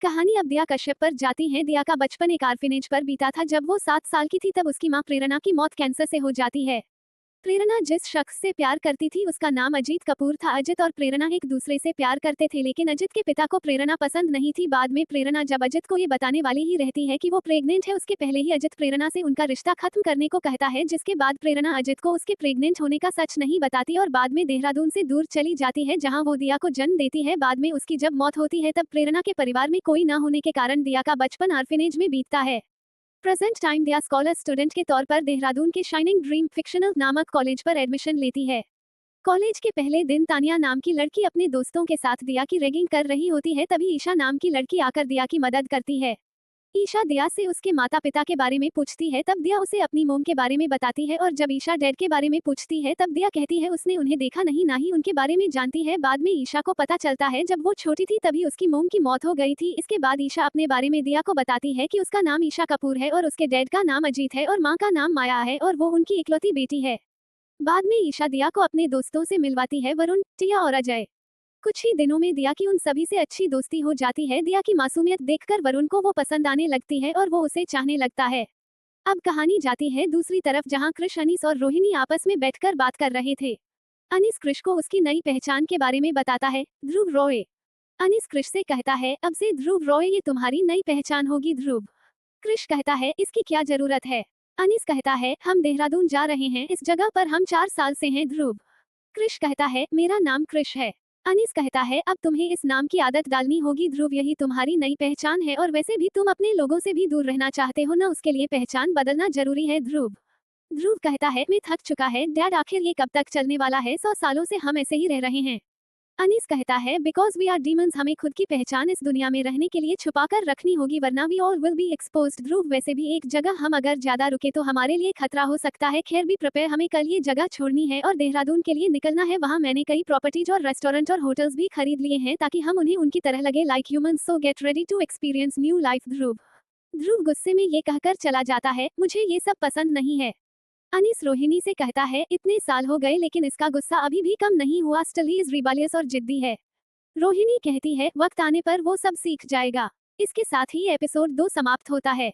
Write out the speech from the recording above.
कहानी अब दिया कश्यप पर जाती है। दिया का बचपन एक ऑर्फनेज पर बीता था। जब वो 7 साल की थी तब उसकी मां प्रेरणा की मौत कैंसर से हो जाती है। प्रेरणा जिस शख्स से प्यार करती थी उसका नाम अजीत कपूर था। अजित और प्रेरणा एक दूसरे से प्यार करते थे, लेकिन अजित के पिता को प्रेरणा पसंद नहीं थी। बाद में प्रेरणा जब अजित को ये बताने वाली ही रहती है कि वो प्रेग्नेंट है, उसके पहले ही अजित प्रेरणा से उनका रिश्ता खत्म करने को कहता है, जिसके बाद प्रेरणा अजित को उसके प्रेग्नेंट होने का सच नहीं बताती और बाद में देहरादून से दूर चली जाती है, जहाँ वो दिया को जन्म देती है। बाद में उसकी जब मौत होती है तब प्रेरणा के परिवार में कोई न होने के कारण दिया का बचपन ऑर्फनेज में बीतता है। प्रेजेंट टाइम दिया स्कॉलर स्टूडेंट के तौर पर देहरादून के शाइनिंग ड्रीम फिक्शनल नामक कॉलेज पर एडमिशन लेती है। कॉलेज के पहले दिन तानिया नाम की लड़की अपने दोस्तों के साथ दिया की रैगिंग कर रही होती है। तभी ईशा नाम की लड़की आकर दिया की मदद करती है। ईशा दिया से उसके माता पिता के बारे में पूछती है, तब दिया उसे अपनी मोम के बारे में बताती है और जब ईशा डैड के बारे में पूछती है तब दिया कहती है उसने उन्हें देखा नहीं, ना ही उनके बारे में जानती है। बाद में ईशा को पता चलता है जब वो छोटी थी तभी उसकी मोम की मौत हो गई थी। इसके बाद ईशा अपने बारे में दिया को बताती है कि उसका नाम ईशा कपूर है और उसके डैड का नाम अजीत है और माँ का नाम माया है और वो उनकी इकलौती बेटी है। बाद में ईशा दिया को अपने दोस्तों से मिलवाती है, वरुण, टिया और अजय। कुछ ही दिनों में दिया की उन सभी से अच्छी दोस्ती हो जाती है। दिया की मासूमियत देखकर वरुण को वो पसंद आने लगती है और वो उसे चाहने लगता है। अब कहानी जाती है दूसरी तरफ, जहां कृष, अनीस और रोहिणी आपस में बैठकर बात कर रहे थे। अनीस कृष को उसकी नई पहचान के बारे में बताता है, ध्रुव रॉय। अनीस कृष से कहता है, अब से ध्रुव रॉय ये तुम्हारी नई पहचान होगी ध्रुव। कृष कहता है, इसकी क्या जरूरत है। अनीस कहता है, हम देहरादून जा रहे हैं, इस जगह पर हम 4 साल से हैं ध्रुव। कृष कहता है, मेरा नाम कृष है। अनीस कहता है, अब तुम्हें इस नाम की आदत डालनी होगी ध्रुव, यही तुम्हारी नई पहचान है और वैसे भी तुम अपने लोगों से भी दूर रहना चाहते हो ना, उसके लिए पहचान बदलना जरूरी है ध्रुव। ध्रुव कहता है, मैं थक चुका है डैड, आखिर ये कब तक चलने वाला है, 100 सालों से हम ऐसे ही रह रहे हैं। अनीस कहता है, बिकॉज वी आर डीमंस, हमें खुद की पहचान इस दुनिया में रहने के लिए छुपा कर रखनी होगी वरना we all will be exposed Dhruv. वैसे भी एक जगह हम अगर ज्यादा रुके तो हमारे लिए खतरा हो सकता है। खैर भी प्रिपेयर, हमें कल ये जगह छोड़नी है और देहरादून के लिए निकलना है। वहाँ मैंने कई प्रॉपर्टीज और रेस्टोरेंट और होटल्स भी खरीद लिए हैं ताकि हम उन्हें उनकी तरह लगे, like humans, so get ready to experience new life Dhruv. Dhruv गुस्से में ये कहकर चला जाता है, मुझे ये सब पसंद नहीं है। अनीस रोहिणी से कहता है, इतने साल हो गए लेकिन इसका गुस्सा अभी भी कम नहीं हुआ, स्टिल ही इज रिबेलियस और जिद्दी है। रोहिणी कहती है, वक्त आने पर वो सब सीख जाएगा। इसके साथ ही एपिसोड 2 समाप्त होता है।